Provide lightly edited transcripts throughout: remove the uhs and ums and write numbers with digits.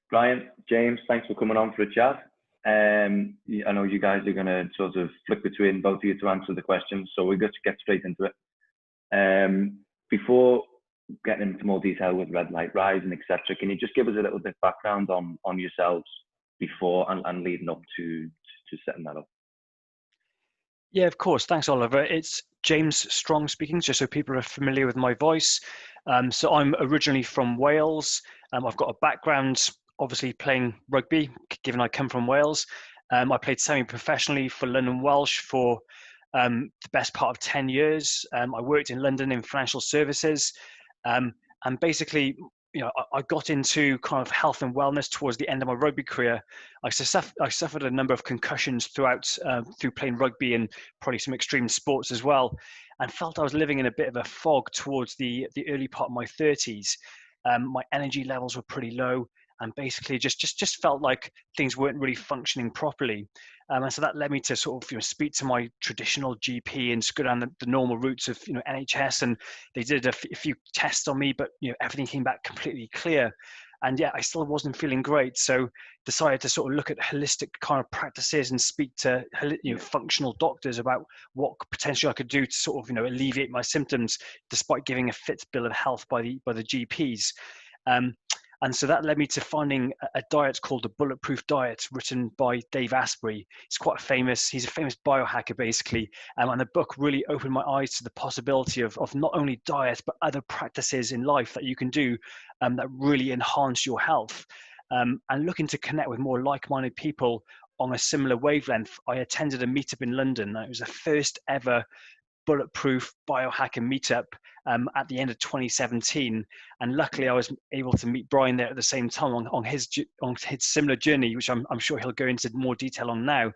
Bryan, James, thanks for coming on for a chat. I know you guys are going to sort of flick between both of you to answer the questions, so we're going to get straight into it. Before getting into more detail with Red Light Rising, etc., can you just give us a little bit of background on yourselves before and leading up to setting that up? Yeah, of course. Thanks, Oliver. It's James Strong speaking, just so people are familiar with my voice. So I'm originally from Wales. I've got a background, obviously, playing rugby, given I come from Wales. I played semi-professionally for London Welsh for the best part of 10 years. I worked in London in financial services. And basically, I got into kind of health and wellness towards the end of my rugby career. I suffered a number of concussions through playing rugby and probably some extreme sports as well, and felt I was living in a bit of a fog towards the early part of my 30s. My energy levels were pretty low, and basically just felt like things weren't really functioning properly. And so that led me to sort of speak to my traditional GP and just go down the normal routes of NHS, and they did a few tests on me, but everything came back completely clear. And yet I still wasn't feeling great, so decided to sort of look at holistic kind of practices and speak to functional doctors about what potentially I could do to sort of alleviate my symptoms, despite giving a fit bill of health by the GPs. And so that led me to finding a diet called the Bulletproof Diet, written by Dave Asprey. He's a famous biohacker, basically. And the book really opened my eyes to the possibility of not only diet, but other practices in life that you can do that really enhance your health. And looking to connect with more like-minded people on a similar wavelength, I attended a meetup in London. It was the first ever Bulletproof biohacker meetup at the end of 2017, and luckily I was able to meet Bryan there at the same time on his similar journey, which I'm sure he'll go into more detail on now.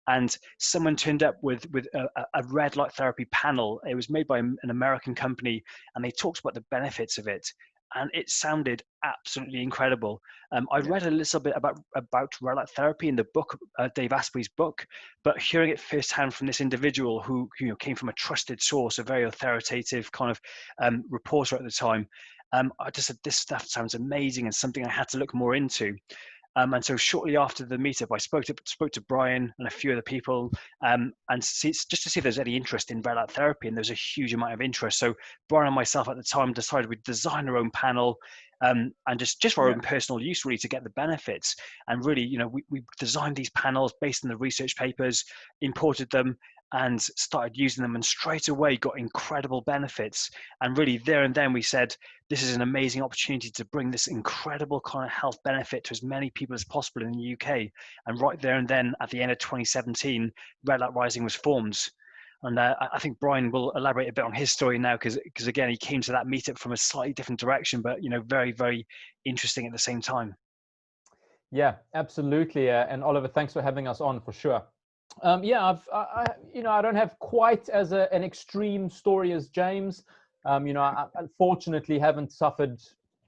And someone turned up with a red light therapy panel. It was made by an American company, and they talked about the benefits of it. And it sounded absolutely incredible. I read a little bit about red light therapy in the book, Dave Asprey's book, but hearing it firsthand from this individual who came from a trusted source, a very authoritative kind of reporter at the time, I just said, this stuff sounds amazing and something I had to look more into. And so shortly after the meetup, I spoke to Bryan and a few other people, and just to see if there's any interest in red light therapy. And there's a huge amount of interest. So Bryan and myself at the time decided we'd design our own panel, and just for our own personal use, really, to get the benefits. And really, we designed these panels based on the research papers, imported them, and started using them, and straight away got incredible benefits. And really there and then we said, this is an amazing opportunity to bring this incredible kind of health benefit to as many people as possible in the UK. And right there and then at the end of 2017, Red Light Rising was formed. And I think Bryan will elaborate a bit on his story now, because again, he came to that meetup from a slightly different direction, but very, very interesting at the same time. Yeah, absolutely. And Oliver, thanks for having us on, for sure. I don't have quite as an extreme story as James. I unfortunately haven't suffered,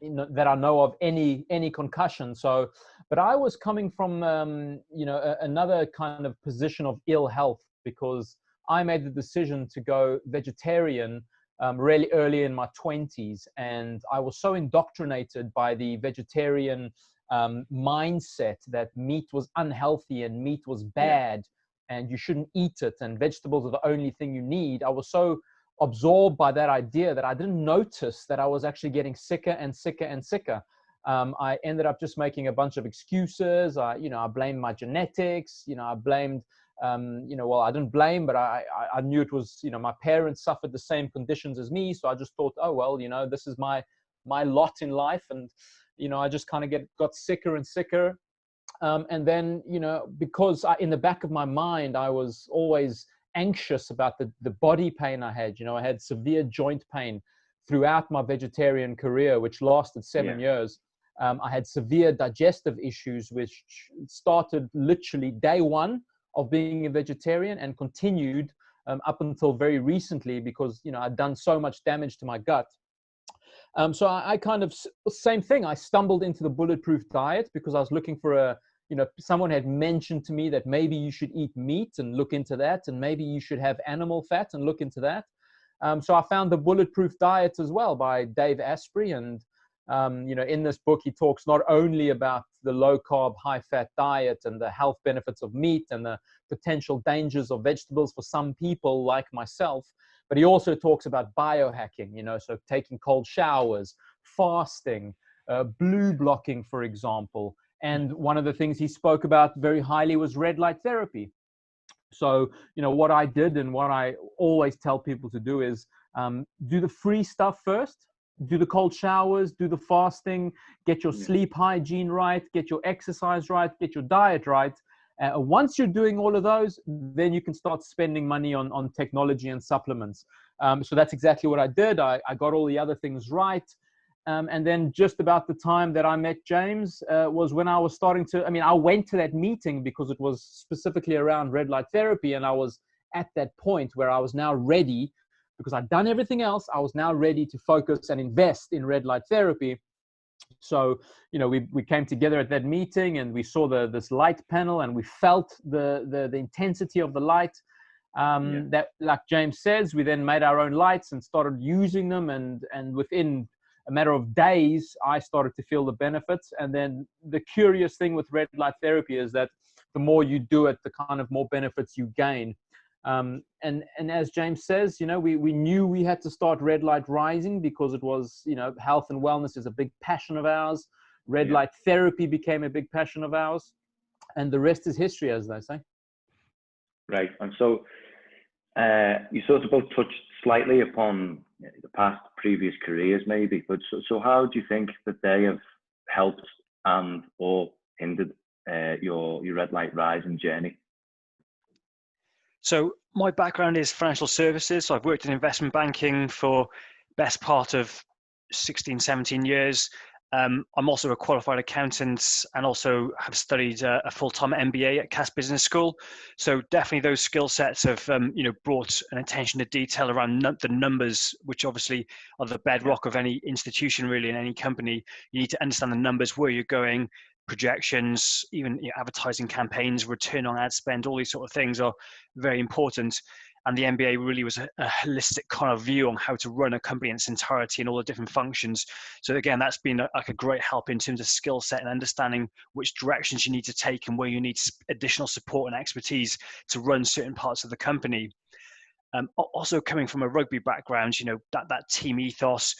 that I know of, any concussion. So, but I was coming from, another kind of position of ill health, because I made the decision to go vegetarian really early in my 20s, and I was so indoctrinated by the vegetarian mindset that meat was unhealthy and meat was bad. And you shouldn't eat it, and vegetables are the only thing you need. I was so absorbed by that idea that I didn't notice that I was actually getting sicker and sicker and sicker. I ended up just making a bunch of excuses. I blamed my genetics. I blamed, I didn't blame, but I knew it was, my parents suffered the same conditions as me. So I just thought, oh, well, this is my lot in life. And, I just kind of got sicker and sicker. And then, because in the back of my mind, I was always anxious about the body pain I had. I had severe joint pain throughout my vegetarian career, which lasted 7 years. I had severe digestive issues, which started literally day one of being a vegetarian and continued up until very recently, because, I'd done so much damage to my gut. So I kind of, same thing. I stumbled into the Bulletproof Diet because I was looking for someone had mentioned to me that maybe you should eat meat and look into that, and maybe you should have animal fat and look into that. So I found the Bulletproof Diet as well by Dave Asprey, and In this book, he talks not only about the low carb, high fat diet and the health benefits of meat and the potential dangers of vegetables for some people like myself, but he also talks about biohacking, so taking cold showers, fasting, blue blocking, for example. And one of the things he spoke about very highly was red light therapy. So, what I did and what I always tell people to do is do the free stuff first, do the cold showers, do the fasting, get your sleep hygiene right, get your exercise right, get your diet right. Once you're doing all of those, then you can start spending money on technology and supplements. So that's exactly what I did. I got all the other things right. And then just about the time that I met James was when I was starting to, I went to that meeting because it was specifically around red light therapy. And I was at that point where I was now ready, because I'd done everything else. I was now ready to focus and invest in red light therapy. So, we came together at that meeting and we saw this light panel and we felt the intensity of the light. That, like James says, we then made our own lights and started using them. And within a matter of days, I started to feel the benefits. And then the curious thing with red light therapy is that the more you do it, the kind of more benefits you gain. And as James says, we knew we had to start Red Light Rising because it was, health and wellness is a big passion of ours. Red light therapy became a big passion of ours, and the rest is history, as they say. Right. And so you sort of both touched slightly upon the previous careers maybe, but so how do you think that they have helped and or hindered your Red Light Rising journey? So my background is financial services. So I've worked in investment banking for best part of 16, 17 years. I'm also a qualified accountant and also have studied a full-time MBA at Cass Business School. So definitely those skill sets have, brought an attention to detail around the numbers, which obviously are the bedrock of any institution, really, in any company. You need to understand the numbers, where you're going, projections, even advertising campaigns, return on ad spend, all these sort of things are very important. And the MBA really was a holistic kind of view on how to run a company in its entirety and all the different functions. So again, that's been a great help in terms of skill set and understanding which directions you need to take and where you need additional support and expertise to run certain parts of the company. Also coming from a rugby background, that team ethos,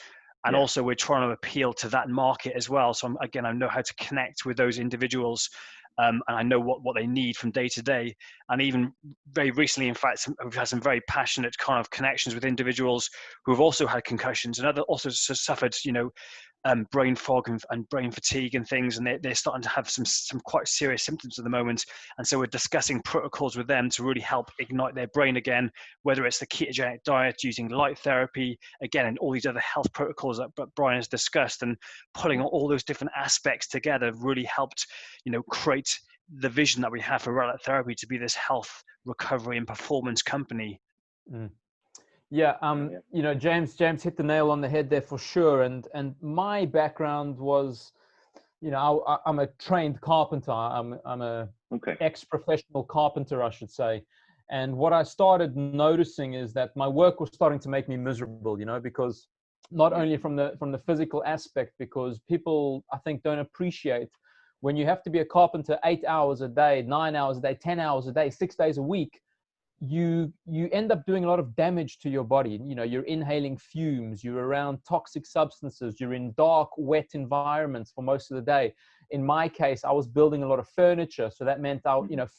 and also we're trying to appeal to that market as well. So I know how to connect with those individuals. And I know what they need from day to day. And even very recently, in fact, we've had some very passionate kind of connections with individuals who have also had concussions and also suffered, brain fog and brain fatigue and things. And they're starting to have some quite serious symptoms at the moment. And so we're discussing protocols with them to really help ignite their brain again, whether it's the ketogenic diet, using light therapy, again, and all these other health protocols that Bryan has discussed, and pulling all those different aspects together really helped, create the vision that we have for Red Light Therapy to be this health, recovery, and performance company. James hit the nail on the head there for sure. And my background was, I'm a trained carpenter. I'm a ex-professional carpenter, I should say. And what I started noticing is that my work was starting to make me miserable, because not only from the physical aspect, because people, I think, don't appreciate when you have to be a carpenter 8 hours a day, 9 hours a day, 10 hours a day, 6 days a week, you end up doing a lot of damage to your body. You're inhaling fumes, you're around toxic substances, you're in dark, wet environments for most of the day. In my case, I was building a lot of furniture. So that meant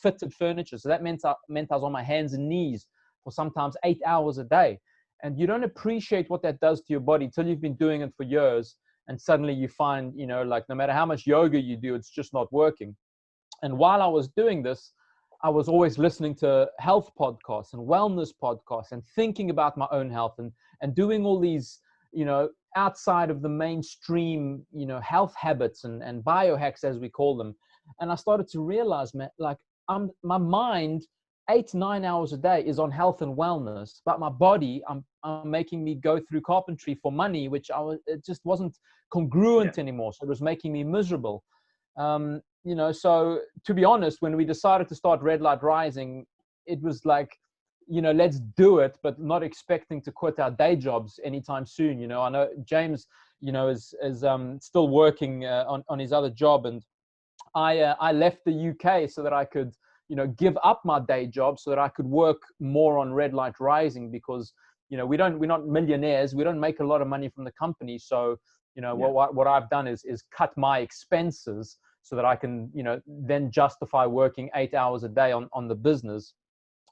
fitted furniture. So that meant I was on my hands and knees for sometimes 8 hours a day. And you don't appreciate what that does to your body till you've been doing it for years. And suddenly you find, no matter how much yoga you do, it's just not working. And while I was doing this, I was always listening to health podcasts and wellness podcasts and thinking about my own health and doing all these, outside of the mainstream, health habits and biohacks, as we call them. And I started to realize, man, my mind 8-9 hours a day is on health and wellness, but my body, I'm making me go through carpentry for money, which it just wasn't congruent anymore. So it was making me miserable. So to be honest, when we decided to start Red Light Rising, it was like, let's do it, but not expecting to quit our day jobs anytime soon. I know James you know, is still working on his other job, and I left the UK so that I could, you know, give up my day job so that I could work more on Red Light Rising, because, you know, we're not millionaires, we don't make a lot of money from the company. So, you know, what I've done is cut my expenses so that I can, you know, then justify working 8 hours a day on the business.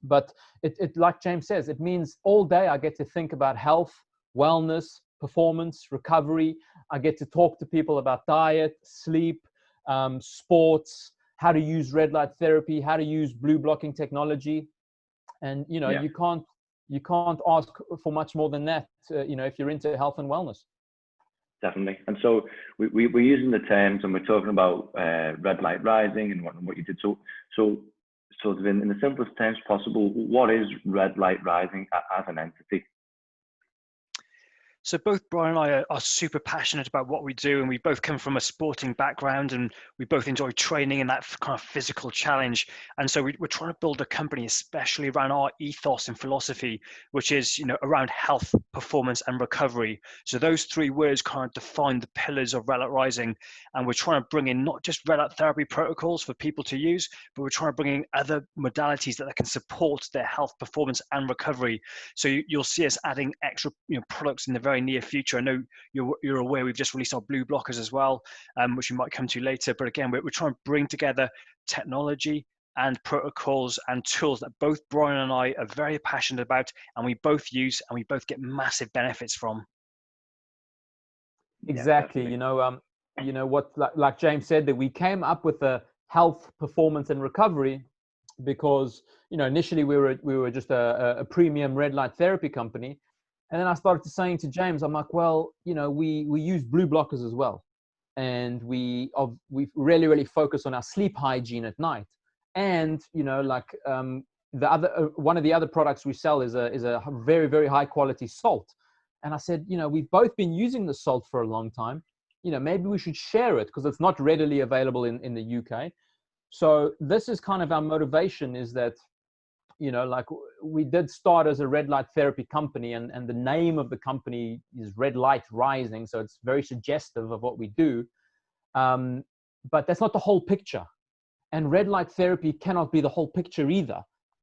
But it like James says, it means all day I get to think about health, wellness, performance, recovery. I get to talk to people about diet, sleep, sports, how to use red light therapy, how to use blue blocking technology. And, you know, you can't ask for much more than that, you know, if you're into health and wellness. Definitely. And so we're using the terms, and we're talking about Red Light Rising and what you did. So sort of in the simplest terms possible, what is Red Light Rising as an entity? So both Bryan and I are super passionate about what we do, and we both come from a sporting background, and we both enjoy training and that kind of physical challenge. And so we're trying to build a company, especially around our ethos and philosophy, which is, you know, around health, performance, and recovery. So those three words kind of define the pillars of Red Light Rising. And we're trying to bring in not just red light therapy protocols for people to use, but we're trying to bring in other modalities that can support their health, performance, and recovery. So you'll see us adding extra, you know, products in the very near future. I know you're aware we've just released our blue blockers as well, which we might come to later. But again, we're trying to bring together technology and protocols and tools that both Bryan and I are very passionate about, and we both use and we both get massive benefits from. Exactly. You know what, like James said, that we came up with the health, performance, and recovery because, you know, initially we were just a premium red light therapy company. And then I started saying to James, I'm like, well, you know, we use blue blockers as well. And we really, really focus on our sleep hygiene at night. And, you know, like one of the other products we sell is a very, very high quality salt. And I said, you know, we've both been using the salt for a long time. You know, maybe we should share it because it's not readily available in the UK. So this is kind of our motivation, is that, you know, like we did start as a red light therapy company, and the name of the company is Red Light Rising. So it's very suggestive of what we do. But that's not the whole picture. And red light therapy cannot be the whole picture either.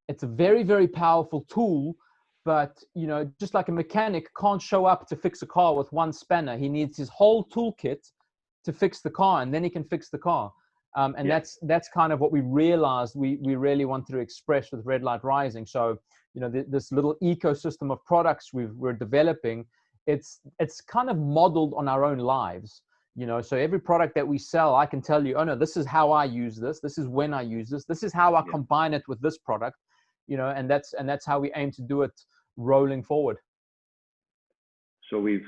It's a very, very powerful tool. But, you know, just like a mechanic can't show up to fix a car with one spanner, he needs his whole toolkit to fix the car, and then he can fix the car. And that's kind of what we realized we really wanted to express with Red Light Rising. So, you know, this little ecosystem of products we're developing, it's kind of modeled on our own lives. You know, so every product that we sell, I can tell you, oh no, this is how I use this. This is when I use this. This is how I combine it with this product. You know, and that's how we aim to do it rolling forward. So we've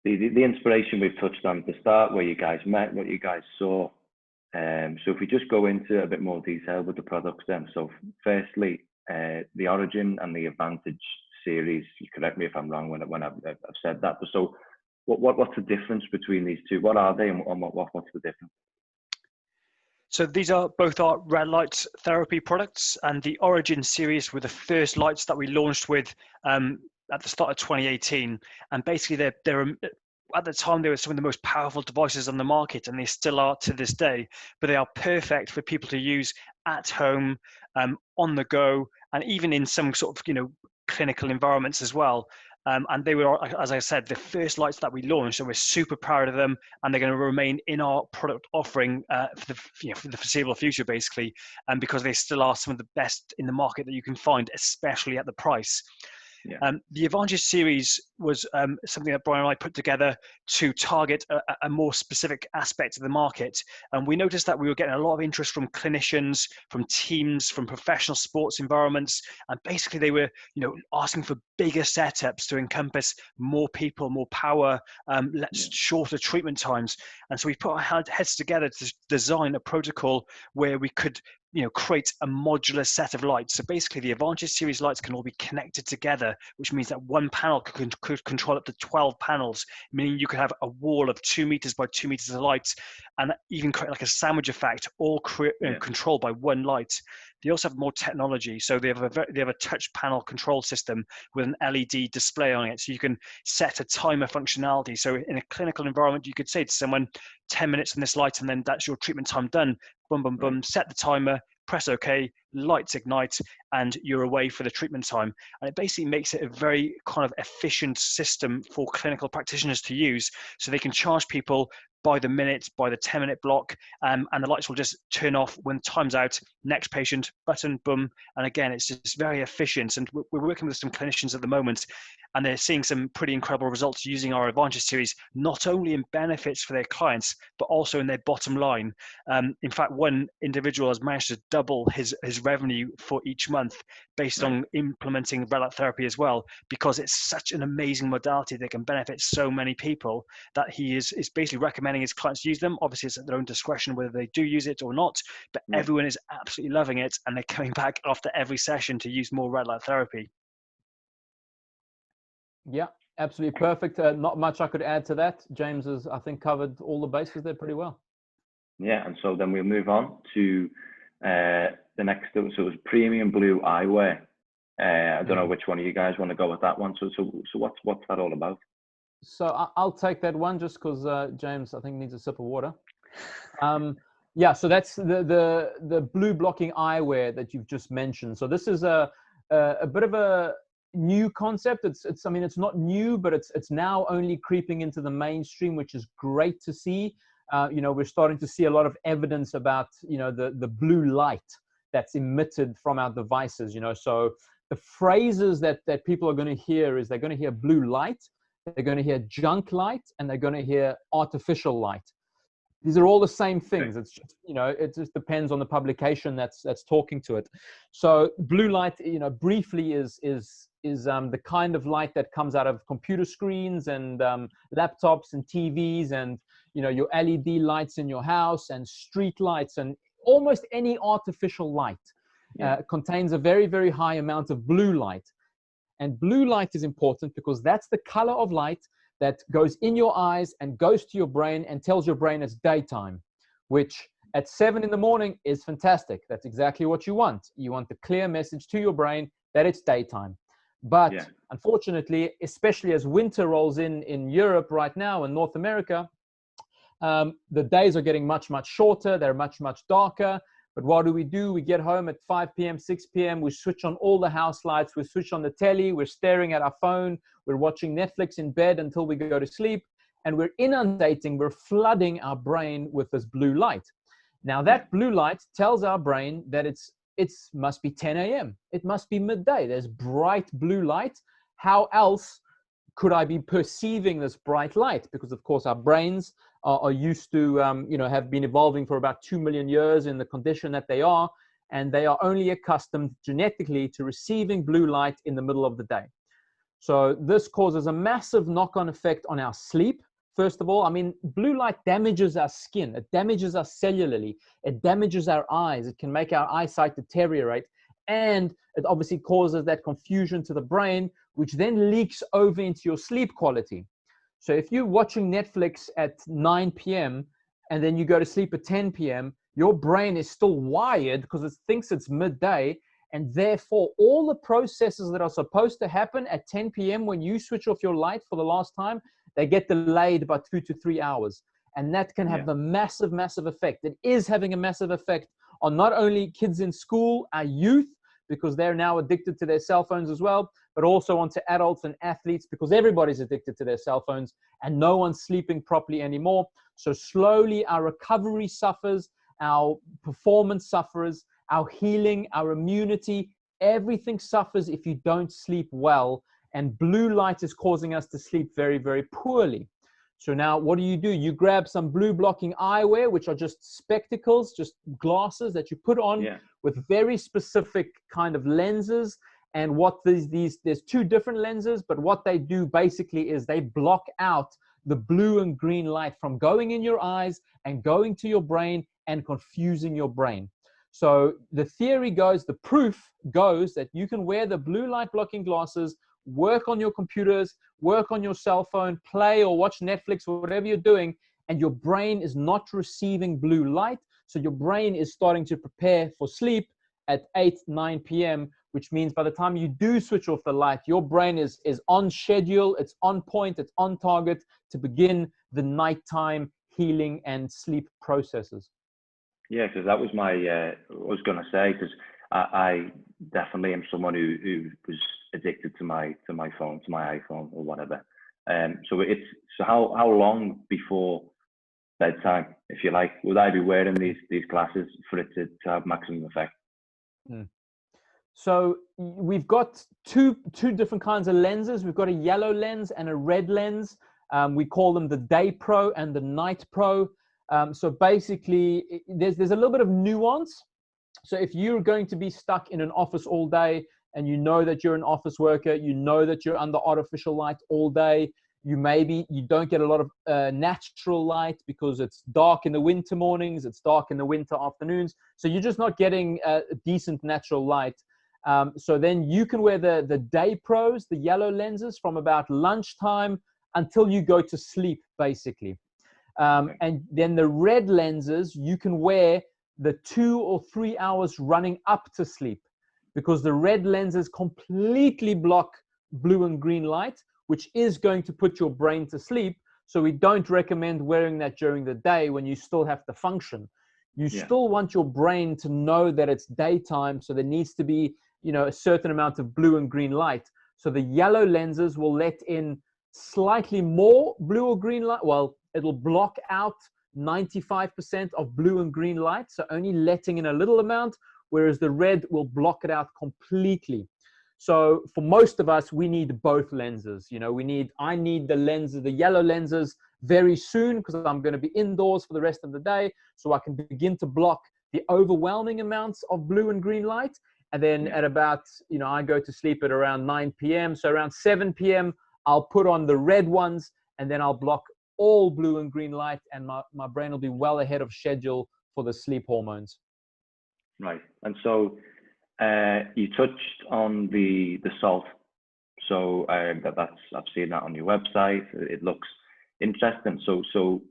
the inspiration we've touched on at the start, where you guys met, what you guys saw. So if we just go into a bit more detail with the products then. So firstly, the Origin and the Advantage series, you correct me if I'm wrong when I've said that, but so what's the difference between these two? What are they, and what's the difference? So these are both our red light therapy products, and the Origin series were the first lights that we launched with at the start of 2018. And basically they're at the time, they were some of the most powerful devices on the market, and they still are to this day. But they are perfect for people to use at home, on the go, and even in some sort of, you know, clinical environments as well. And they were, as I said, the first lights that we launched, and we're super proud of them. And they're going to remain in our product offering for the foreseeable future, basically, and because they still are some of the best in the market that you can find, especially at the price. The Advantage series was something that Bryan and I put together to target a more specific aspect of the market. And we noticed that we were getting a lot of interest from clinicians, from teams, from professional sports environments. And basically they were, you know, asking for bigger setups to encompass more people, more power, shorter treatment times. And so we put our heads together to design a protocol where we could, you know, create a modular set of lights. So basically the Advantage series lights can all be connected together, which means that one panel could control up to 12 panels, meaning you could have a wall of 2 meters by 2 meters of lights, and even create like a sandwich effect, all controlled by one light. they also have more technology. So they have a touch panel control system with an LED display on it. So you can set a timer functionality. So in a clinical environment, you could say to someone, 10 minutes in this light, and then that's your treatment time done. Boom, boom, boom, set the timer, press OK, lights ignite, and you're away for the treatment time. And it basically makes it a very kind of efficient system for clinical practitioners to use, so they can charge people by the minute, by the 10-minute block, and the lights will just turn off when time's out. Next patient, button, boom. And again, it's just very efficient. And we're working with some clinicians at the moment, and they're seeing some pretty incredible results using our Advantage series, not only in benefits for their clients, but also in their bottom line. In fact, one individual has managed to double his revenue for each month based on implementing red light therapy as well, because it's such an amazing modality that can benefit so many people, that he is basically recommending his clients use them. Obviously, it's at their own discretion whether they do use it or not, but everyone is absolutely loving it, and they're coming back after every session to use more red light therapy. Yeah, absolutely perfect. Not much I could add to that. James has, I think, covered all the bases there pretty well. Yeah, and so then we'll move on to the next. So it was premium blue eyewear. I don't know which one of you guys want to go with that one. So what's that all about? So I'll take that one just because James, I think, needs a sip of water. Yeah, so that's the blue blocking eyewear that you've just mentioned. So this is a bit of a new concept. I mean, it's not new, but it's now only creeping into the mainstream, which is great to see. You know, we're starting to see a lot of evidence about, you know, the blue light that's emitted from our devices, you know. So the phrases that people are going to hear is they're going to hear blue light, they're going to hear junk light, and they're going to hear artificial light. These are all the same things. It's just, you know, it just depends on the publication that's talking to it. So blue light, you know, briefly is the kind of light that comes out of computer screens and laptops and TVs and, you know, your LED lights in your house and street lights and almost any artificial light contains a very, very high amount of blue light. And blue light is important because that's the color of light that goes in your eyes and goes to your brain and tells your brain it's daytime, which at 7 in the morning is fantastic. That's exactly what you want. You want the clear message to your brain that it's daytime. But unfortunately, especially as winter rolls in Europe right now and North America, the days are getting much, much shorter. They're much, much darker. But what do? We get home at 5 p.m., 6 p.m. We switch on all the house lights. We switch on the telly. We're staring at our phone. We're watching Netflix in bed until we go to sleep. And we're inundating, we're flooding our brain with this blue light. Now, that blue light tells our brain that it must be 10 a.m. It must be midday. There's bright blue light. How else could I be perceiving this bright light? Because, of course, our brains are used to, you know, have been evolving for about 2 million years in the condition that they are, and they are only accustomed genetically to receiving blue light in the middle of the day. So this causes a massive knock-on effect on our sleep. First of all, I mean, blue light damages our skin. It damages us cellularly. It damages our eyes. It can make our eyesight deteriorate. And it obviously causes that confusion to the brain, which then leaks over into your sleep quality. So if you're watching Netflix at 9 p.m. and then you go to sleep at 10 p.m., your brain is still wired because it thinks it's midday. And therefore, all the processes that are supposed to happen at 10 p.m. when you switch off your light for the last time, they get delayed by 2 to 3 hours. And that can have the massive, massive effect. It is having a massive effect on not only kids in school, our youth, because they're now addicted to their cell phones as well, but also onto adults and athletes because everybody's addicted to their cell phones and no one's sleeping properly anymore. So slowly our recovery suffers, our performance suffers, our healing, our immunity, everything suffers if you don't sleep well. And blue light is causing us to sleep very, very poorly. So now what do? You grab some blue blocking eyewear, which are just spectacles, just glasses that you put on with very specific kind of lenses. And what there's 2 different lenses, but what they do basically is they block out the blue and green light from going in your eyes and going to your brain and confusing your brain. So the theory goes, the proof goes that you can wear the blue light blocking glasses, work on your computers, work on your cell phone, play or watch Netflix or whatever you're doing, and your brain is not receiving blue light. So your brain is starting to prepare for sleep, at 8, 9 p.m., which means by the time you do switch off the light, your brain is on schedule, it's on point, it's on target to begin the nighttime healing and sleep processes. Yeah, because that was my, I was going to say, because I definitely am someone who was addicted to my phone, to my iPhone or whatever. So how long before bedtime, if you like, would I be wearing these glasses for it to have maximum effect? So we've got two different kinds of lenses. We've got a yellow lens and a red lens. We call them the Day Pro and the Night Pro. So basically, there's a little bit of nuance. So if you're going to be stuck in an office all day and you know that you're an office worker, you know that you're under artificial light all day, you don't get a lot of natural light because it's dark in the winter mornings, it's dark in the winter afternoons. So you're just not getting a decent natural light. So then you can wear the Day Pros, the yellow lenses, from about lunchtime until you go to sleep, basically. And then the red lenses, you can wear the 2 or 3 hours running up to sleep, because the red lenses completely block blue and green light, which is going to put your brain to sleep. So we don't recommend wearing that during the day when you still have to function. You still want your brain to know that it's daytime, so there needs to be, a certain amount of blue and green light. So the yellow lenses will let in slightly more blue or green light. Well, it'll block out 95% of blue and green light, so only letting in a little amount, whereas the red will block it out completely. So for most of us, we need both lenses. I need the yellow lenses very soon because I'm going to be indoors for the rest of the day, so I can begin to block the overwhelming amounts of blue and green light. And then at about, I go to sleep at around 9 p.m. So around 7 p.m., I'll put on the red ones, and then I'll block all blue and green light, and my brain will be well ahead of schedule for the sleep hormones. Right. And so you touched on the salt. So I've seen that on your website. It looks interesting. So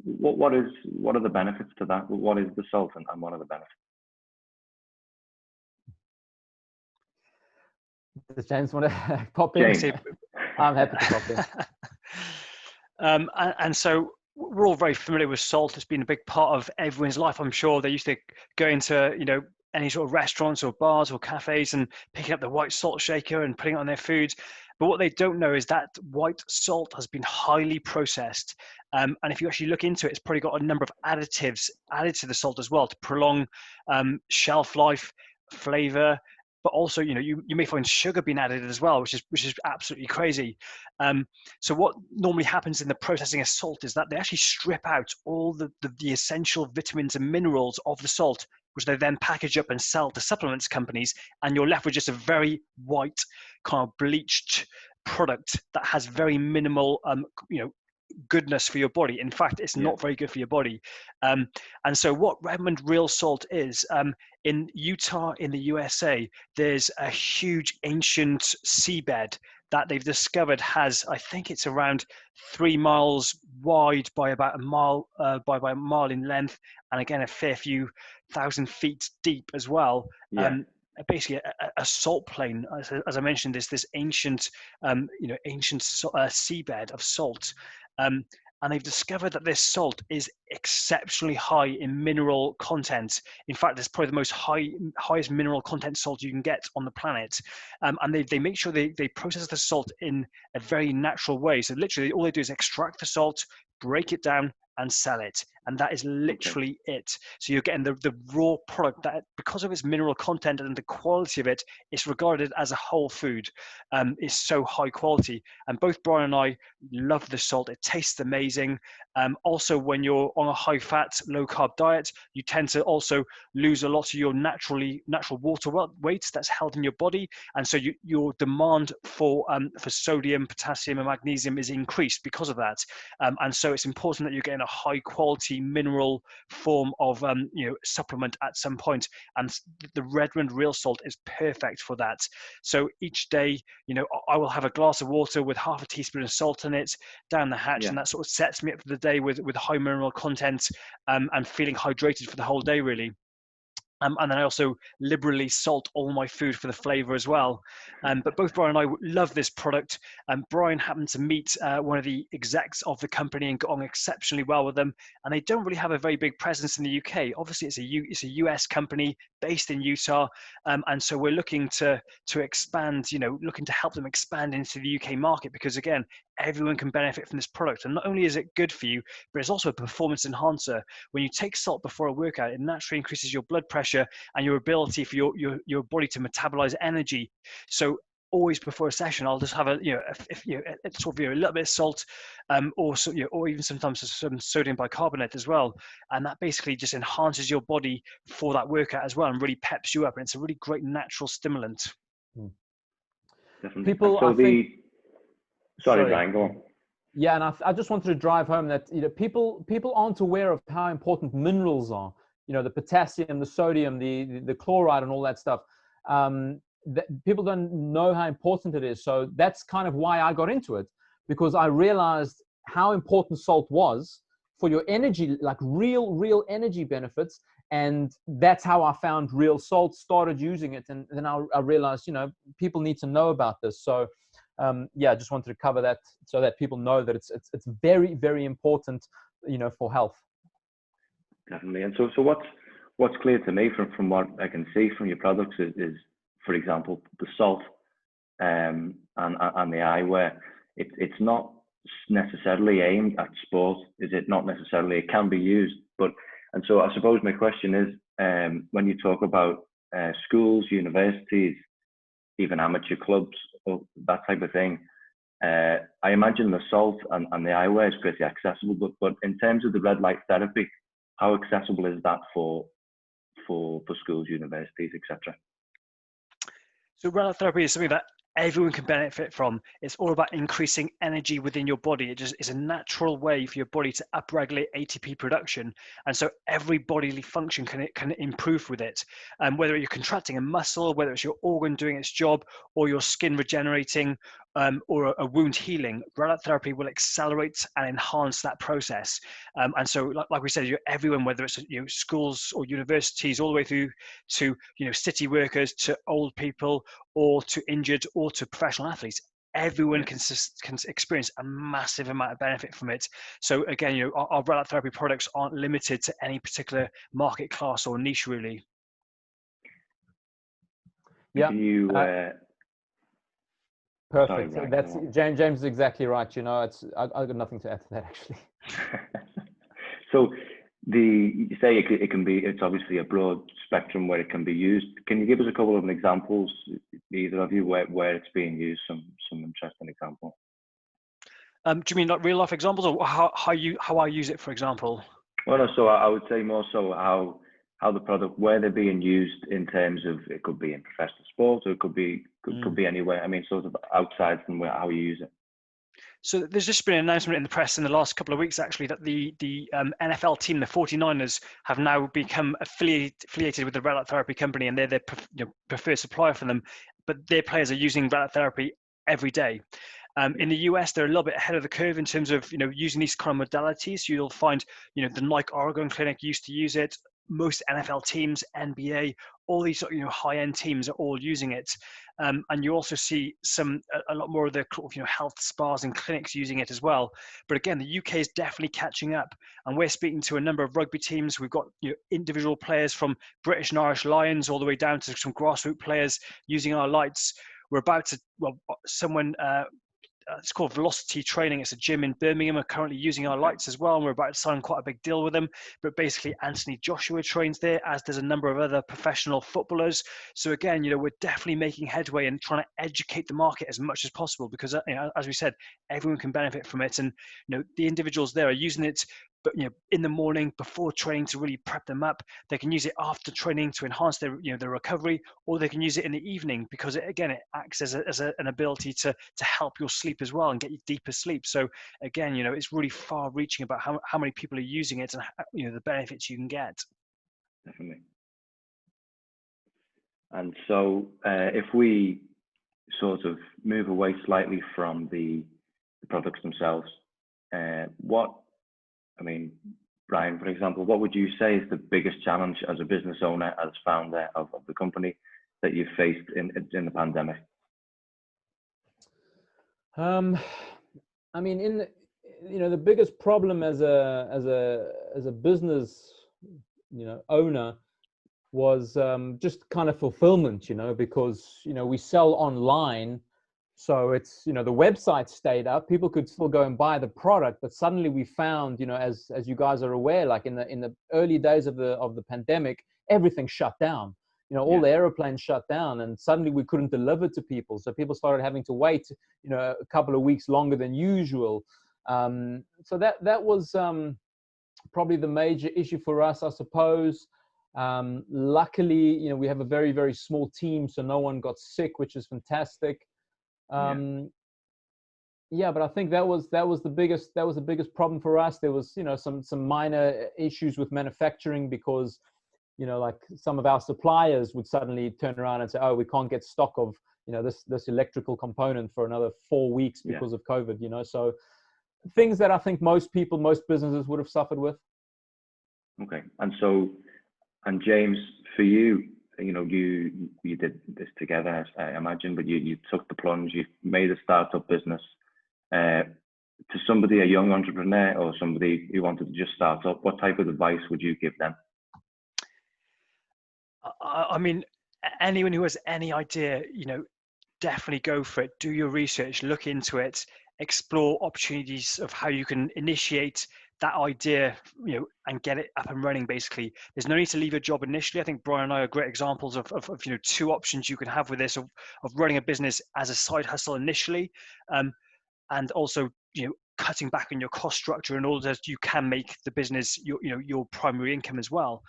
what are the benefits to that? What is the salt, and what are the benefits? Does James want to pop in? James. I'm happy to pop in. And so we're all very familiar with salt. It's been a big part of everyone's life. I'm sure they used to go into, any sort of restaurants or bars or cafes and picking up the white salt shaker and putting it on their food. But what they don't know is that white salt has been highly processed. And if you actually look into it, it's probably got a number of additives added to the salt as well to prolong shelf life, flavor. But also, you may find sugar being added as well, which is absolutely crazy. So what normally happens in the processing of salt is that they actually strip out all the essential vitamins and minerals of the salt, which they then package up and sell to supplements companies, and you're left with just a very white, kind of bleached product that has very minimal, goodness for your body. In fact, it's not very good for your body. And so what Redmond Real Salt is, in Utah, in the USA, there's a huge ancient seabed that they've discovered has, I think it's around 3 miles wide by about a mile, by a mile in length, and again, a fair few thousand feet deep as well. Basically a salt plain, as I mentioned, this ancient, seabed of salt. And they've discovered that this salt is exceptionally high in mineral content. In fact, it's probably the most highest mineral content salt you can get on the planet. And they make sure they process the salt in a very natural way. So literally all they do is extract the salt, break it down, and sell it. And that is literally it. So you're getting the raw product that, because of its mineral content and the quality of it, it's regarded as a whole food. It's so high quality. And both Bryan and I love the salt. It tastes amazing. Also, when you're on a high fat, low carb diet, you tend to also lose a lot of your natural water weight that's held in your body. And so your demand for sodium, potassium, and magnesium is increased because of that. And so it's important that you're getting a high quality mineral form of supplement at some point, and the Redmond Real Salt is perfect for that. So each day, I will have a glass of water with half a teaspoon of salt in it down the hatch, and that sort of sets me up for the day with high mineral content, and feeling hydrated for the whole day, really. And then I also liberally salt all my food for the flavor as well. But both Bryan and I love this product. Bryan happened to meet one of the execs of the company and got on exceptionally well with them. And they don't really have a very big presence in the UK. Obviously, it's a US company based in Utah, and so we're looking to expand. Looking to help them expand into the UK market, because again, everyone can benefit from this product. And not only is it good for you, but it's also a performance enhancer. When you take salt before a workout, it naturally increases your blood pressure and your ability for your body to metabolize energy. So always before a session, I'll just have a little bit of salt, or even sometimes some sodium bicarbonate as well, and that basically just enhances your body for that workout as well, and really peps you up. And it's a really great natural stimulant. Definitely. People, so I think. Sorry, Bryan, go on. Yeah, and I just wanted to drive home that people aren't aware of how important minerals are. The potassium, the sodium, the chloride, and all that stuff. People don't know how important it is. So that's kind of why I got into it, because I realized how important salt was for your energy, like real energy benefits. And that's how I found real salt, started using it. And then I realized, people need to know about this. So I just wanted to cover that so that people know that it's very, very important, for health. Definitely. And so what's clear to me from what I can see from your products is for example, the salt and the eyewear. It's not necessarily aimed at sport, is it? Not necessarily. It can be used, and so I suppose my question is, when you talk about schools, universities, even amateur clubs, or that type of thing, I imagine the salt and the eyewear is pretty accessible. But in terms of the red light therapy, how accessible is that for schools, universities, etc.? So red light therapy is something that everyone can benefit from. It's all about increasing energy within your body. It just is a natural way for your body to upregulate ATP production, and so every bodily function can improve with it. Whether you're contracting a muscle, whether it's your organ doing its job, or your skin regenerating, or a wound healing, red light therapy will accelerate and enhance that process. And so, like we said, everyone, whether it's schools or universities, all the way through to city workers, to old people, or to injured, or to professional athletes, everyone can experience a massive amount of benefit from it. So again, our red light therapy products aren't limited to any particular market class or niche, really. Yeah. Perfect. Sorry, That's James is exactly right. I've got nothing to add to that, actually. So you say it can be, it's obviously a broad spectrum where it can be used. Can you give us a couple of examples, either of you, where it's being used? Some interesting example. Do you mean like real life examples, or how I use it, for example? Well, no. So I would say more so how the product, where they're being used in terms of, it could be in professional sports, or it could be anywhere. I mean, sort of outside from how you use it. So there's just been an announcement in the press in the last couple of weeks, actually, that the NFL team, the 49ers, have now become affiliated with the red light therapy company, and they're their preferred supplier for them. But their players are using red light therapy every day. In the US, they're a little bit ahead of the curve in terms of using these kind of modalities. You'll find the Nike Oregon Clinic used to use it. Most NFL teams, NBA, all these high-end teams are all using it, and you also see a lot more of the health spas and clinics using it as well. But again, the UK is definitely catching up, and we're speaking to a number of rugby teams. We've got individual players from British and Irish Lions all the way down to some grassroots players using our lights. We're about to it's called Velocity Training. It's a gym in Birmingham, are currently using our lights as well, and we're about to sign quite a big deal with them. But basically, Anthony Joshua trains there, as does a number of other professional footballers. So again, we're definitely making headway and trying to educate the market as much as possible, because as we said, everyone can benefit from it, and the individuals there are using it, but in the morning before training to really prep them up. They can use it after training to enhance their their recovery, or they can use it in the evening, because it acts as an ability to help your sleep as well and get you deeper sleep. So again, it's really far reaching about how many people are using it, and the benefits you can get. Definitely. And so if we sort of move away slightly from the products themselves, Bryan, for example, what would you say is the biggest challenge as a business owner, as founder of the company that you've faced in the pandemic? I mean, the biggest problem as a business, owner was just kind of fulfillment, because, we sell online. So it's, the website stayed up, people could still go and buy the product, but suddenly we found, as you guys are aware, like in the early days of the pandemic, everything shut down. All the airplanes shut down, and suddenly we couldn't deliver to people. So people started having to wait, a couple of weeks longer than usual. So that was probably the major issue for us, I suppose. Luckily, we have a very, very small team, so no one got sick, which is fantastic. But I think that was the biggest problem for us. There was, some minor issues with manufacturing because, like some of our suppliers would suddenly turn around and say, oh, we can't get stock of, this electrical component for another 4 weeks because of COVID, so things that I think most businesses would have suffered with. Okay. And James, for you, you did this together, I imagine, but you took the plunge, you made a startup business. To somebody, a young entrepreneur or somebody who wanted to just start up, what type of advice would you give them? I mean, anyone who has any idea, definitely go for it. Do your research, look into it, explore opportunities of how you can initiate that idea, and get it up and running. Basically, there's no need to leave your job initially. I think Bryan and I are great examples of two options you can have with this, of running a business as a side hustle initially, and also cutting back on your cost structure in order that you can make the business your primary income as well.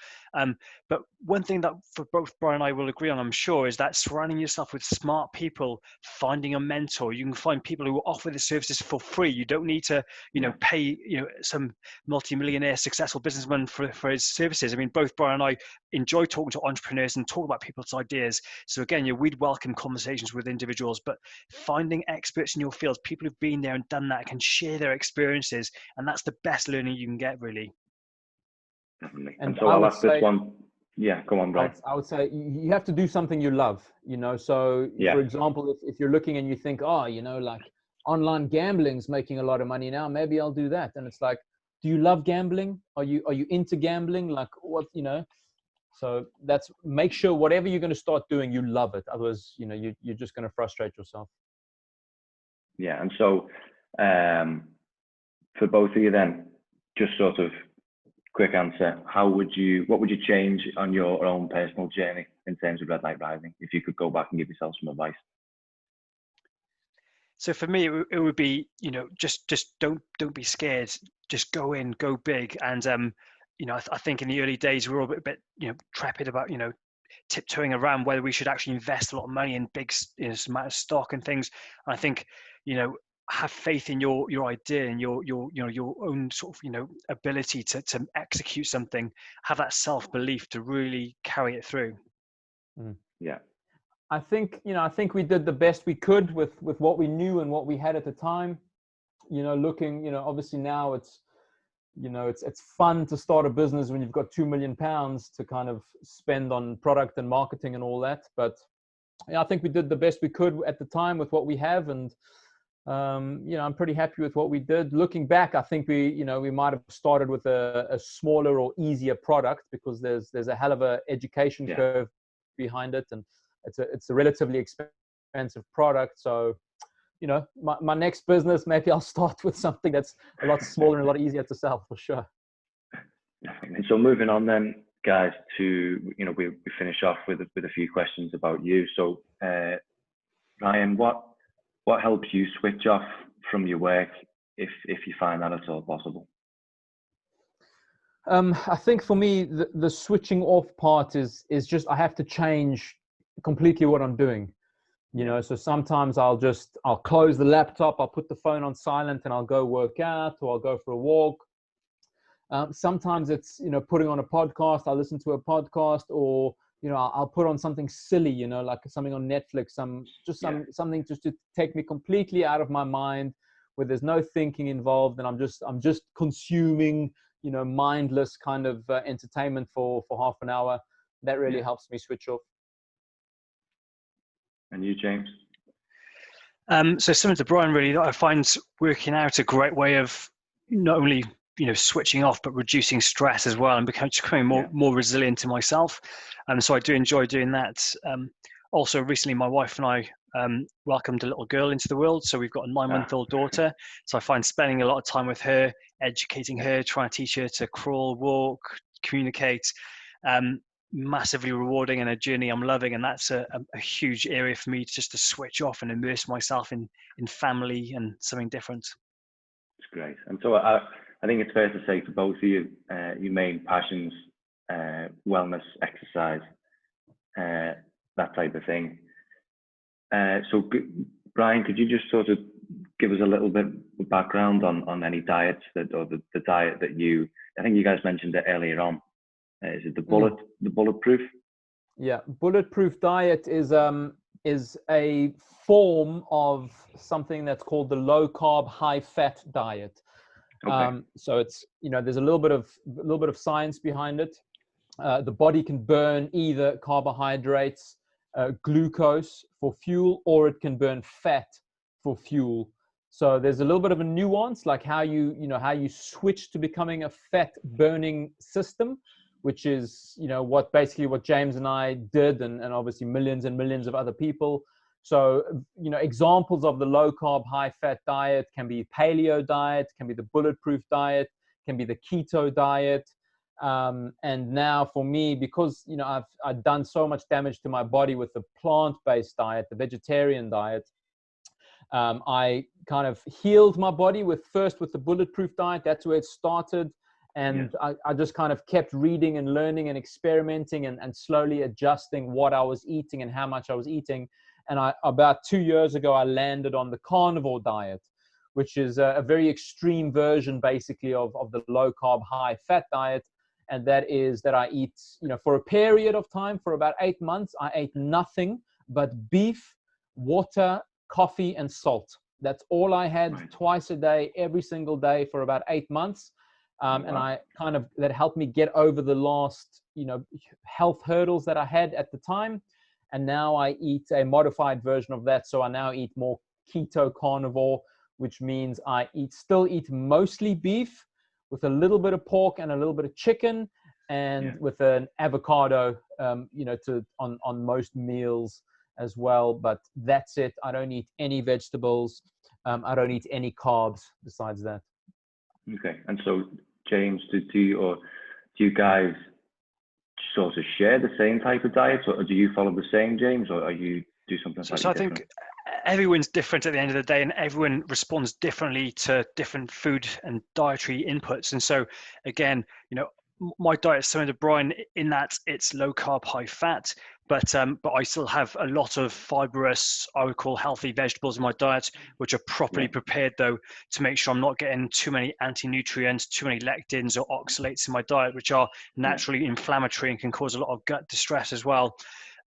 But one thing that for both Bryan and I will agree on, I'm sure, is that surrounding yourself with smart people, finding a mentor. You can find people who offer the services for free. You don't need to pay some multi-millionaire successful businessman for his services. I mean, both Bryan and I enjoy talking to entrepreneurs and talk about people's ideas. So again, we'd welcome conversations with individuals, but finding experts in your field, people who've been there and done that, can share their experiences, and that's the best learning you can get, really. Definitely. And so I'll ask this one. Yeah, go on, Bryan. I would say you have to do something you love, So for example, if you're looking and you think, like online gambling's making a lot of money now, maybe I'll do that. And it's like, do you love gambling? Are you into gambling? Like what, So make sure whatever you're going to start doing, you love it. Otherwise, you're just going to frustrate yourself. Yeah. And so for both of you then, just sort of quick answer, what would you change on your own personal journey in terms of red light driving, if you could go back and give yourself some advice? So for me, it would be, just don't be scared. Just go in, go big. And, I think in the early days, we were all a bit, trepid about, tiptoeing around whether we should actually invest a lot of money in big amount of stock and things. And I think, have faith in your idea and your own sort of, ability to execute something, have that self-belief to really carry it through. Yeah. I think we did the best we could with what we knew and what we had at the time. Looking, obviously now it's fun to start a business when you've got £2 million to kind of spend on product and marketing and all that. But I think we did the best we could at the time with what we have, and I'm pretty happy with what we did. Looking back, I think we might have started with a smaller or easier product, because there's a hell of a education curve behind it, and it's a relatively expensive product. So, my next business, maybe I'll start with something that's a lot smaller and a lot easier to sell, for sure. And so moving on then, guys, to, we finish off with a few questions about you. So, Bryan, what helps you switch off from your work, if you find that at all possible? I think for me, the switching off part is just, I have to change completely what I'm doing. So sometimes I'll close the laptop, I'll put the phone on silent, and I'll go work out, or I'll go for a walk. Sometimes it's, putting on a podcast, I'll listen to a podcast, or, I'll put on something silly, like something on Netflix, something just to take me completely out of my mind, where there's no thinking involved, and I'm just consuming, mindless kind of entertainment for half an hour. That really helps me switch off. And you, James? So similar to Bryan, really, I find working out a great way of not only switching off, but reducing stress as well, and becoming more resilient to myself. So I do enjoy doing that. Also, recently, my wife and I welcomed a little girl into the world. So we've got a 9-month-old daughter. So I find spending a lot of time with her, educating her, trying to teach her to crawl, walk, communicate, massively rewarding, and a journey I'm loving. And that's a huge area for me just to switch off and immerse myself in family and something different. It's great. And so I think it's fair to say for both of you, your main passions, wellness, exercise, that type of thing. So Bryan, could you just sort of give us a little bit of background on any diets or the diet that I think you guys mentioned it earlier on. Is it the bulletproof? Yeah, bulletproof diet is a form of something that's called the low carb, high fat diet. Okay. So it's there's a little bit of science behind it. The body can burn either carbohydrates, glucose for fuel, or it can burn fat for fuel. So there's a little bit of a nuance, like how you switch to becoming a fat burning system, which is what James and I did, and obviously millions and millions of other people. So examples of the low carb, high fat diet can be paleo diet, can be the bulletproof diet, can be the keto diet. And now for me, because I've done so much damage to my body with the plant-based diet, the vegetarian diet, I kind of healed my body with the bulletproof diet. That's where it started. And I just kind of kept reading and learning and experimenting and slowly adjusting what I was eating and how much I was eating. And about 2 years ago, I landed on the carnivore diet, which is a very extreme version basically of the low carb, high fat diet. And that is that I eat, for a period of time, for about 8 months, I ate nothing but beef, water, coffee, and salt. That's all I had twice a day, every single day for about 8 months. And that helped me get over the last, health hurdles that I had at the time. And now I eat a modified version of that. So I now eat more keto carnivore, which means I still eat mostly beef with a little bit of pork and a little bit of chicken, and with an avocado, on most meals as well. But that's it. I don't eat any vegetables. I don't eat any carbs besides that. Okay. And so, James, do you guys sort of share the same type of diet, or do you follow the same, James, or you do something slightly different? I think everyone's different at the end of the day, and everyone responds differently to different food and dietary inputs. And so, again, my diet is similar to Bryan in that it's low carb, high fat, but I still have a lot of fibrous, I would call healthy vegetables in my diet, which are properly prepared though, to make sure I'm not getting too many anti-nutrients, too many lectins or oxalates in my diet, which are naturally inflammatory and can cause a lot of gut distress as well.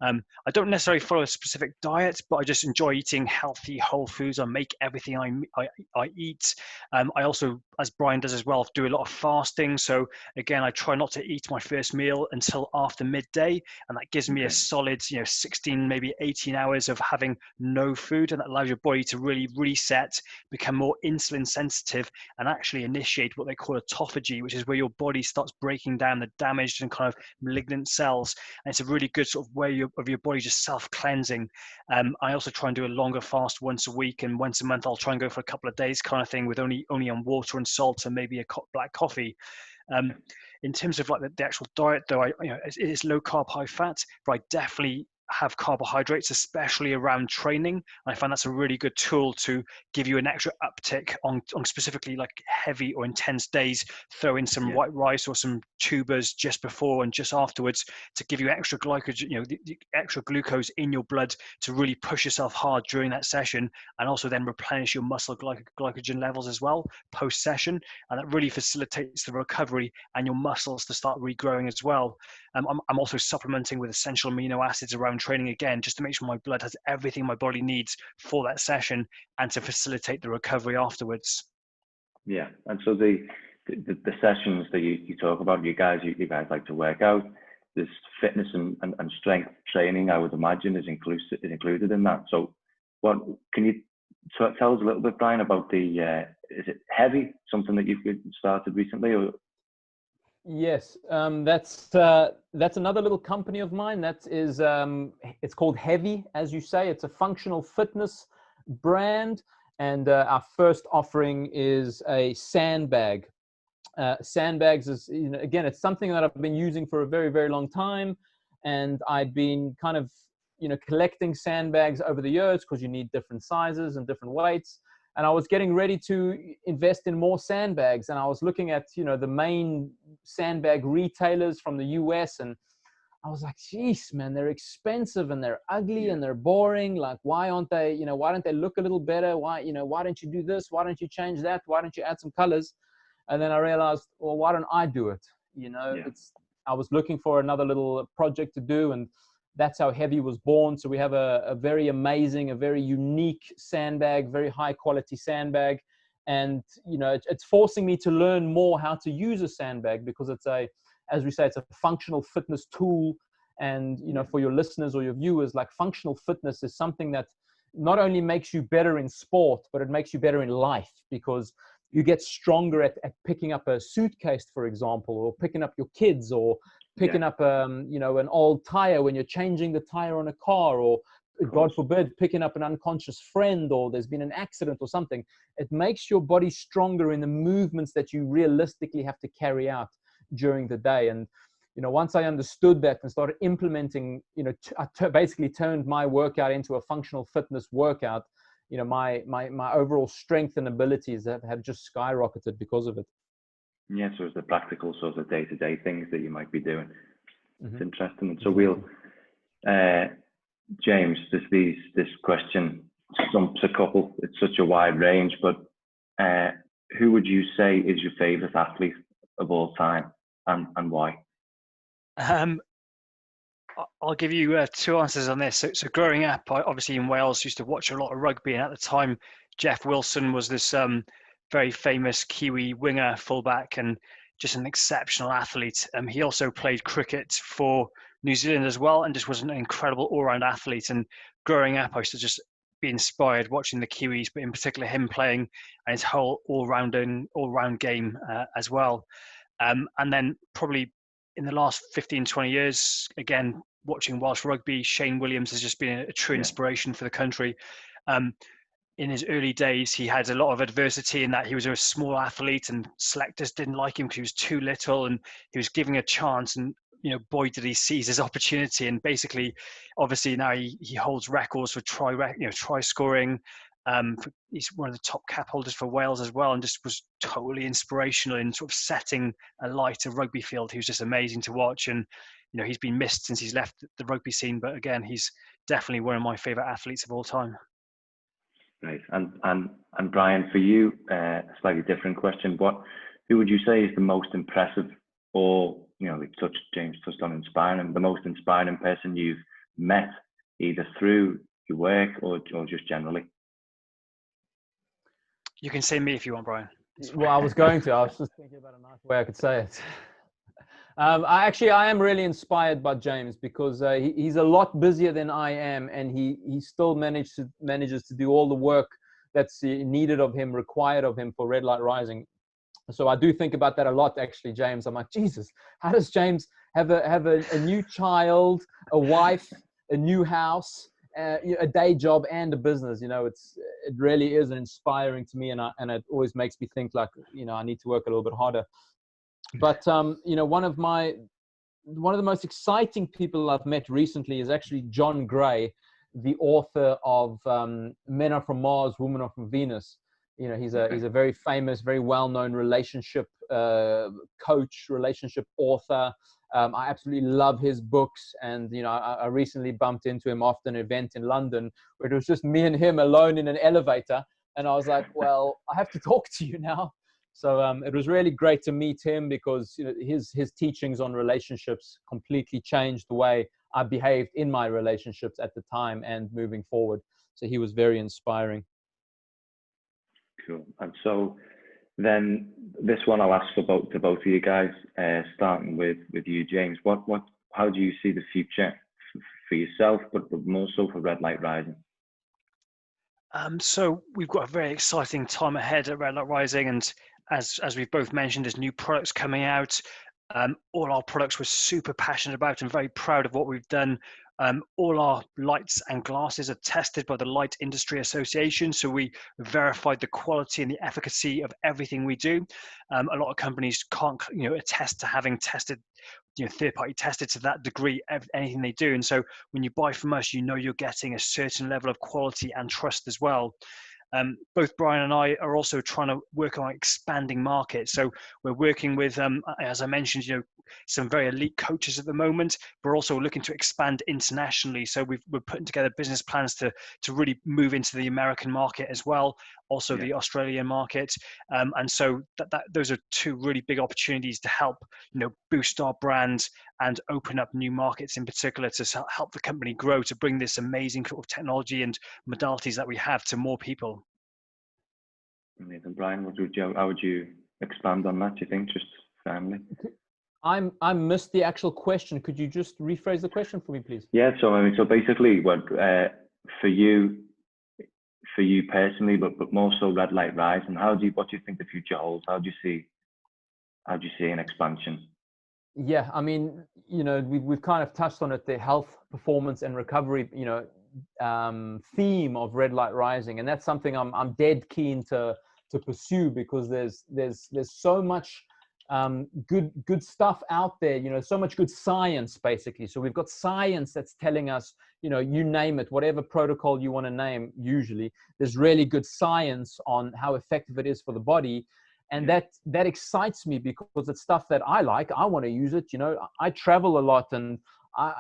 I don't necessarily follow a specific diet, but I just enjoy eating healthy, whole foods. I make everything I eat. I also, as Bryan does as well, do a lot of fasting. So again, I try not to eat my first meal until after midday, and that gives me a solid, 16, maybe 18 hours of having no food, and that allows your body to really reset, become more insulin sensitive, and actually initiate what they call autophagy, which is where your body starts breaking down the damaged and kind of malignant cells. And it's a really good sort of way of your body just self-cleansing. I also try and do a longer fast once a week, and once a month I'll try and go for a couple of days kind of thing, with only on water and salt and maybe a black coffee. In terms of like the actual diet though, it is low carb, high fat, but I definitely have carbohydrates, especially around training. I find that's a really good tool to give you an extra uptick on specifically like heavy or intense days. Throw in some white rice or some tubers just before and just afterwards to give you extra glycogen, the extra glucose in your blood to really push yourself hard during that session, and also then replenish your muscle glycogen levels as well post session, and that really facilitates the recovery and your muscles to start regrowing as well. I'm also supplementing with essential amino acids around training again, just to make sure my blood has everything my body needs for that session and to facilitate the recovery afterwards. Yeah, and so the the sessions that you talk about, you guys like to work out. There's fitness and strength training, I would imagine, is included in that. So, what can you tell us a little bit, Bryan, about the is it heavy, something that you've started recently? Or? Yes, that's another little company of mine. That is, it's called Heavy, as you say. It's a functional fitness brand, and our first offering is a sandbag. Sandbags is, again, it's something that I've been using for a very, very long time, and I've been kind of, collecting sandbags over the years because you need different sizes and different weights. And I was getting ready to invest in more sandbags, and I was looking at, the main sandbag retailers from the US, and I was like, geez, man, they're expensive and they're ugly and they're boring. Like, why aren't they, why don't they look a little better? Why don't you do this? Why don't you change that? Why don't you add some colors? And then I realized, well, why don't I do it? I was looking for another little project to do, and that's how Heavy was born. So we have a very amazing, a very unique sandbag, very high quality sandbag. And, it's forcing me to learn more how to use a sandbag, because as we say, it's a functional fitness tool. And, for your listeners or your viewers, like, functional fitness is something that not only makes you better in sport, but it makes you better in life, because you get stronger at picking up a suitcase, for example, or picking up your kids, or picking up, an old tire when you're changing the tire on a car, or God forbid, picking up an unconscious friend, or there's been an accident or something. It makes your body stronger in the movements that you realistically have to carry out during the day. And, once I understood that and started implementing, I basically turned my workout into a functional fitness workout. My overall strength and abilities have just skyrocketed because of it. Yeah, so it's the practical sort of day-to-day things that you might be doing. Mm-hmm. It's interesting. And so we'll, James, this question stumps a couple. It's such a wide range, but who would you say is your favourite athlete of all time, and why? I'll give you two answers on this. So growing up, I obviously in Wales used to watch a lot of rugby, and at the time, Jeff Wilson was this very famous Kiwi winger, fullback, and just an exceptional athlete. He also played cricket for New Zealand as well, and just was an incredible all-round athlete. And growing up, I used to just be inspired watching the Kiwis, but in particular him playing and his whole all-round game as well. And then probably in the last 15, 20 years, again, watching Welsh rugby, Shane Williams has just been a true inspiration for the country. In his early days, he had a lot of adversity in that he was a small athlete and selectors didn't like him because he was too little, and he was giving a chance, and boy did he seize his opportunity. And basically, obviously now he holds records for try scoring. He's one of the top cap holders for Wales as well, and just was totally inspirational in sort of setting alight a rugby field. He was just amazing to watch, and he's been missed since he's left the rugby scene, but again, he's definitely one of my favorite athletes of all time. Right. And Bryan, for you, a slightly different question. Who would you say is the most impressive, or James touched on inspiring, the most inspiring person you've met, either through your work or just generally? You can say me if you want, Bryan. Well, I was just thinking about a nice way I could say it. I am really inspired by James, because he's a lot busier than I am, and he still manages to do all the work that's needed of him, required of him for Red Light Rising. So I do think about that a lot, actually, James. I'm like, Jesus, how does James have a new child, a wife, a new house, a day job, and a business? It really is inspiring to me, and it always makes me think like, I need to work a little bit harder. But one of the most exciting people I've met recently is actually John Gray, the author of Men Are From Mars, Women Are From Venus. He's a very famous, very well-known relationship coach, relationship author. I absolutely love his books, and I recently bumped into him after an event in London where it was just me and him alone in an elevator, and I was like, well, I have to talk to you now. So it was really great to meet him, because his teachings on relationships completely changed the way I behaved in my relationships at the time and moving forward. So he was very inspiring. Cool. And so Then this one I'll ask to both of you guys, starting with you, James. How do you see the future for yourself, but more so for Red Light Rising? So we've got a very exciting time ahead at Red Light Rising, and as we've both mentioned, there's new products coming out. All our products we're super passionate about and very proud of what we've done. All our lights and glasses are tested by the Light Industry Association, so we verified the quality and the efficacy of everything we do. A lot of companies can't, attest to having tested, third-party tested to that degree anything they do. And so when you buy from us, you're getting a certain level of quality and trust as well. Both Bryan and I are also trying to work on expanding markets. So we're working with, as I mentioned, some very elite coaches at the moment. We're also looking to expand internationally. So we're putting together business plans to really move into the American market as well, also the Australian market. And so those are two really big opportunities to help, boost our brand and open up new markets in particular to help the company grow, to bring this amazing sort of technology and modalities that we have to more people. Amazing. Bryan, how would you expand on that, do you think, just family? I missed the actual question. Could you just rephrase the question for me, please? Yeah, so basically what for you personally, but more so Red Light Rising, what do you think the future holds? How do you see an expansion? Yeah, I mean, we've kind of touched on it, the health, performance, and recovery, theme of Red Light Rising, and that's something I'm dead keen to pursue, because there's so much good stuff out there, so much good science, basically. So we've got science that's telling us, you name it, whatever protocol you want to name, usually there's really good science on how effective it is for the body. And that excites me, because it's stuff that I like. I want to use it. I travel a lot, and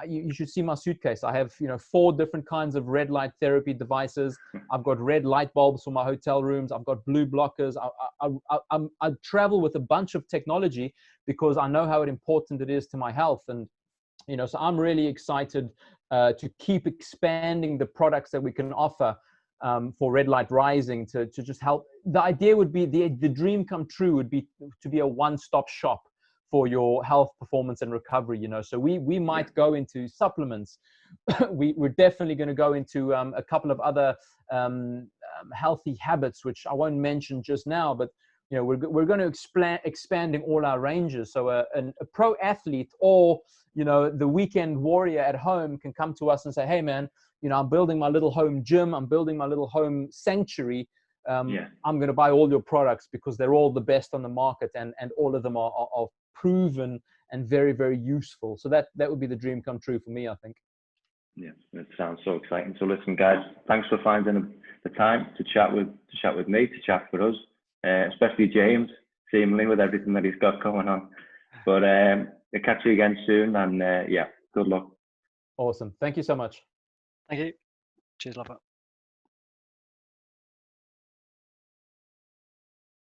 you should see my suitcase. I have 4 different kinds of red light therapy devices. I've got red light bulbs for my hotel rooms. I've got blue blockers. I travel with a bunch of technology, because I know how important it is to my health. And so I'm really excited to keep expanding the products that we can offer for Red Light Rising, to just help. The idea would be, the dream come true would be to be a one-stop shop for your health, performance, and recovery. So we might go into supplements. We're definitely going to go into a couple of other healthy habits, which I won't mention just now, but we're going to expanding all our ranges. So a pro athlete, or the weekend warrior at home, can come to us and say, hey man, I'm building my little home gym, I'm building my little home sanctuary. I'm going to buy all your products, because they're all the best on the market, and all of them are proven and very, very useful. So that would be the dream come true for me, I think. Yeah, it sounds so exciting. So listen, guys, thanks for finding the time to chat with me, to chat with us, especially James, seemingly, with everything that he's got going on. But I'll catch you again soon, and good luck. Awesome. Thank you so much. Thank you. Cheers, love it.